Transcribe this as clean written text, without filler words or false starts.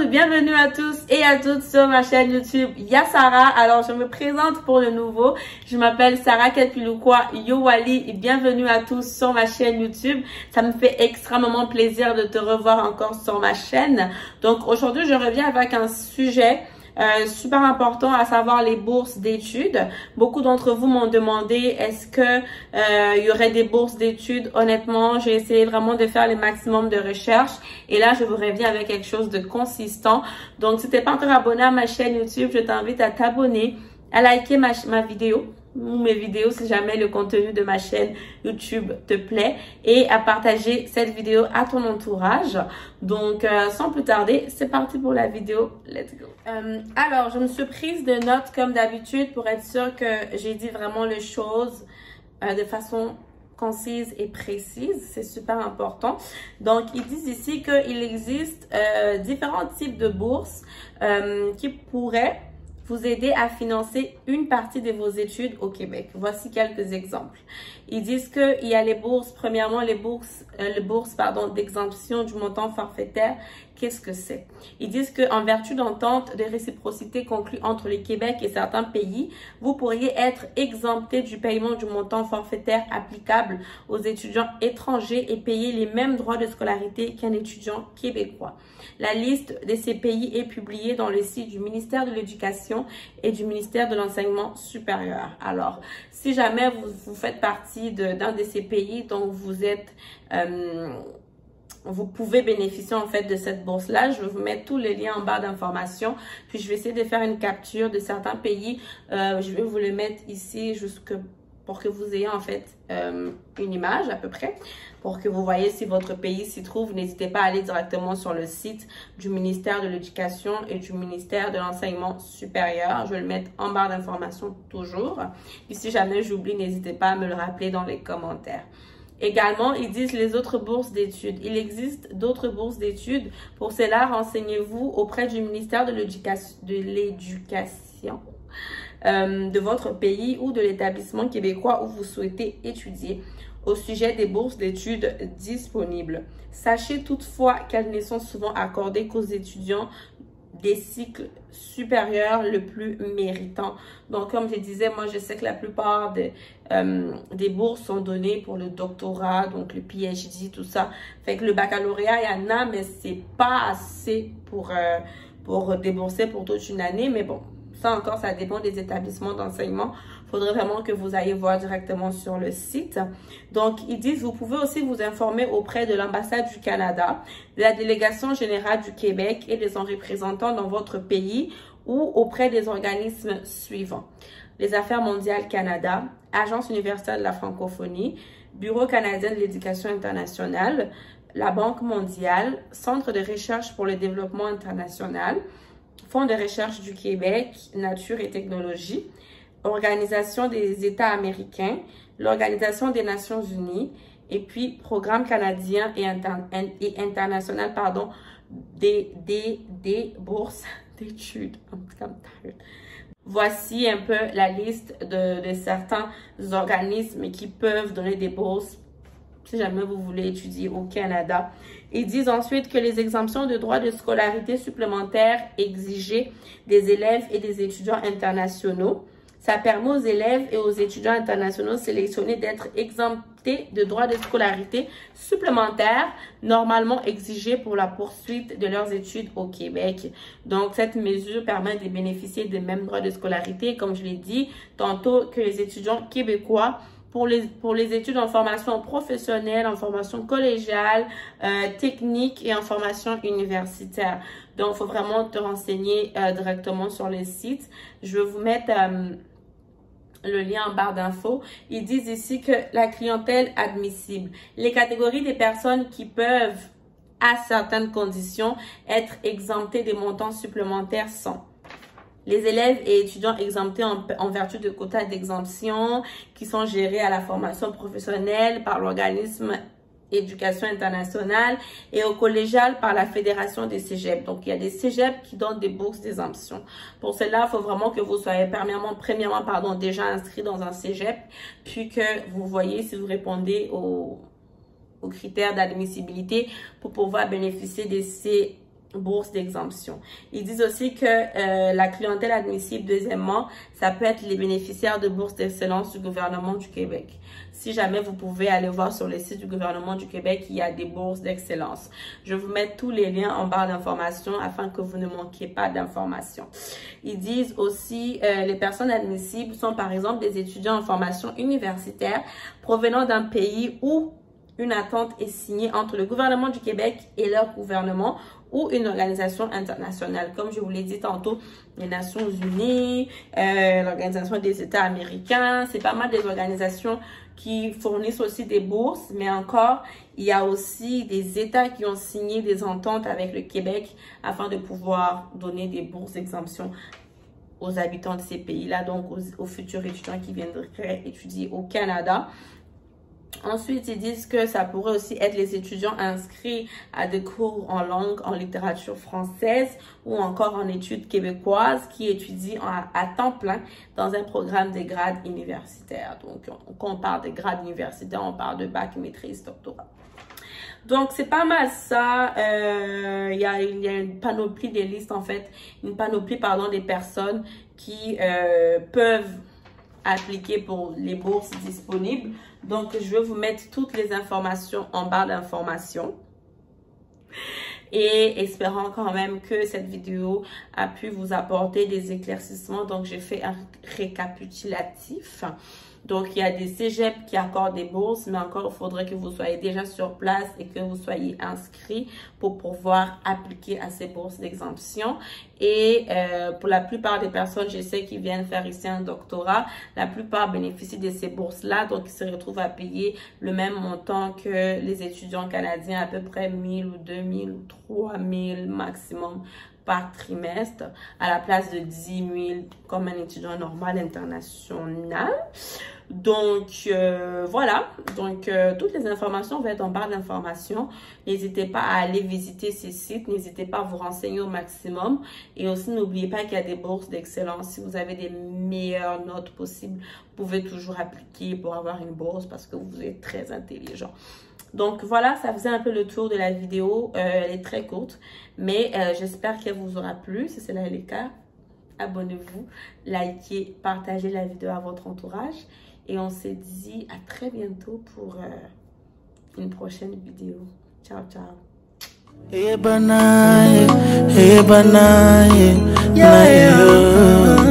Bienvenue à tous et à toutes sur ma chaîne YouTube Yasara. Alors je me présente pour le nouveau. Je m'appelle Sarah Kelpilukwa Yowali et bienvenue à tous sur ma chaîne YouTube. Ça me fait extrêmement plaisir de te revoir encore sur ma chaîne. Donc aujourd'hui je reviens avec un sujet super important, à savoir les bourses d'études. Beaucoup d'entre vous m'ont demandé est-ce que il y aurait des bourses d'études. Honnêtement, j'ai essayé vraiment de faire le maximum de recherches et là je vous reviens avec quelque chose de consistant. Donc si tu n'es pas encore abonné à ma chaîne YouTube, je t'invite à t'abonner, à liker ma vidéo ou mes vidéos si jamais le contenu de ma chaîne YouTube te plaît et à partager cette vidéo à ton entourage. Donc sans plus tarder, c'est parti pour la vidéo, let's go. Alors je me suis prise de notes comme d'habitude pour être sûre que j'ai dit vraiment les choses de façon concise et précise, c'est super important. Donc ils disent ici qu'il existe différents types de bourses qui pourraient vous aider à financer une partie de vos études au Québec. Voici quelques exemples. Ils disent qu'il y a les bourses, premièrement les bourses d'exemption du montant forfaitaire. Qu'est-ce que c'est? Ils disent qu'en vertu d'entente de réciprocité conclue entre le Québec et certains pays, vous pourriez être exempté du paiement du montant forfaitaire applicable aux étudiants étrangers et payer les mêmes droits de scolarité qu'un étudiant québécois. La liste de ces pays est publiée dans le site du ministère de l'Éducation et du ministère de l'Enseignement supérieur. Alors, si jamais vous faites partie d'un de ces pays, donc vous pouvez bénéficier en fait de cette bourse-là. Je vais vous mettre tous les liens en barre d'informations. Puis je vais essayer de faire une capture de certains pays. Je vais vous le mettre ici pour que vous ayez en fait une image à peu près. Pour que vous voyez si votre pays s'y trouve. N'hésitez pas à aller directement sur le site du ministère de l'Éducation et du ministère de l'Enseignement supérieur. Je vais le mettre en barre d'informations toujours. Et si jamais j'oublie, n'hésitez pas à me le rappeler dans les commentaires. Également, ils disent les autres bourses d'études. Il existe d'autres bourses d'études. Pour cela, renseignez-vous auprès du ministère de l'Éducation de votre pays ou de l'établissement québécois où vous souhaitez étudier au sujet des bourses d'études disponibles. Sachez toutefois qu'elles ne sont souvent accordées qu'aux étudiants des cycles supérieurs le plus méritants. Donc, comme je disais, moi, je sais que la plupart des bourses sont données pour le doctorat, donc le PhD, tout ça. Fait que le baccalauréat, il y en a, mais c'est pas assez pour débourser pour toute une année. Mais bon, ça encore, ça dépend des établissements d'enseignement. Il faudrait vraiment que vous ayez voir directement sur le site. Donc, ils disent, vous pouvez aussi vous informer auprès de l'ambassade du Canada, de la délégation générale du Québec et de son représentant dans votre pays ou auprès des organismes suivants. Les Affaires mondiales Canada, Agence universitaire de la francophonie, Bureau canadien de l'éducation internationale, la Banque mondiale, Centre de recherche pour le développement international, Fonds de recherche du Québec, Nature et technologie, Organisation des États américains, l'Organisation des Nations unies, et puis Programme canadien et international, des bourses d'études. Voici un peu la liste de certains organismes qui peuvent donner des bourses si jamais vous voulez étudier au Canada. Ils disent ensuite que les exemptions de droits de scolarité supplémentaires exigées des élèves et des étudiants internationaux. Ça permet aux élèves et aux étudiants internationaux sélectionnés d'être exemptés de droits de scolarité supplémentaires normalement exigés pour la poursuite de leurs études au Québec. Donc, cette mesure permet de bénéficier des mêmes droits de scolarité, comme je l'ai dit tantôt, que les étudiants québécois pour les études en formation professionnelle, en formation collégiale, technique et en formation universitaire. Donc, il faut vraiment te renseigner directement sur le site. Je vais vous mettre le lien en barre d'infos. Ils disent ici que la clientèle admissible, les catégories des personnes qui peuvent, à certaines conditions, être exemptées des montants supplémentaires sont les élèves et étudiants exemptés en vertu de quotas d'exemption qui sont gérés à la formation professionnelle par l'organisme éducation internationale et au collégial par la Fédération des cégeps. Donc, il y a des cégeps qui donnent des bourses d'exemption. Pour cela, il faut vraiment que vous soyez premièrement, déjà inscrit dans un cégep, puis que vous voyez si vous répondez aux critères d'admissibilité pour pouvoir bénéficier de ces bourses d'exemption. Ils disent aussi que la clientèle admissible, deuxièmement, ça peut être les bénéficiaires de bourses d'excellence du gouvernement du Québec. Si jamais vous pouvez aller voir sur le site du gouvernement du Québec, il y a des bourses d'excellence. Je vais vous mettre tous les liens en barre d'informations afin que vous ne manquiez pas d'informations. Ils disent aussi les personnes admissibles sont par exemple des étudiants en formation universitaire provenant d'un pays où une entente est signée entre le gouvernement du Québec et leur gouvernement ou une organisation internationale. Comme je vous l'ai dit tantôt, les Nations Unies, l'Organisation des États américains, c'est pas mal des organisations qui fournissent aussi des bourses, mais encore, il y a aussi des États qui ont signé des ententes avec le Québec afin de pouvoir donner des bourses d'exemption aux habitants de ces pays-là, donc aux futurs étudiants qui viendraient étudier au Canada. Ensuite, ils disent que ça pourrait aussi être les étudiants inscrits à des cours en langue, en littérature française ou encore en études québécoises qui étudient à temps plein dans un programme de grades universitaires. Donc, quand on parle de grades universitaires, on parle de bac, maîtrise, doctorat. Donc, c'est pas mal ça. Il y a une panoplie des listes, en fait, une panoplie, pardon, des personnes qui peuvent appliquer pour les bourses disponibles. Donc, je vais vous mettre toutes les informations en barre d'informations. Et espérant quand même que cette vidéo a pu vous apporter des éclaircissements. Donc, j'ai fait un récapitulatif. Donc, il y a des cégeps qui accordent des bourses, mais encore, il faudrait que vous soyez déjà sur place et que vous soyez inscrit pour pouvoir appliquer à ces bourses d'exemption. Et pour la plupart des personnes, je sais, qui viennent faire ici un doctorat, la plupart bénéficient de ces bourses-là. Donc, ils se retrouvent à payer le même montant que les étudiants canadiens, à peu près 1000 ou 2000 ou 3000 maximum par trimestre, à la place de 10 000 comme un étudiant normal international. Donc, voilà. Donc, toutes les informations vont être en barre d'informations. N'hésitez pas à aller visiter ces sites. N'hésitez pas à vous renseigner au maximum. Et aussi, n'oubliez pas qu'il y a des bourses d'excellence. Si vous avez des meilleures notes possibles, vous pouvez toujours appliquer pour avoir une bourse parce que vous êtes très intelligent. Donc voilà, ça faisait un peu le tour de la vidéo. Elle est très courte, mais j'espère qu'elle vous aura plu. Si cela est le cas, abonnez-vous, likez, partagez la vidéo à votre entourage. Et on se dit à très bientôt pour une prochaine vidéo. Ciao, ciao. Hey, banaye, hey, banaye, yeah, yeah.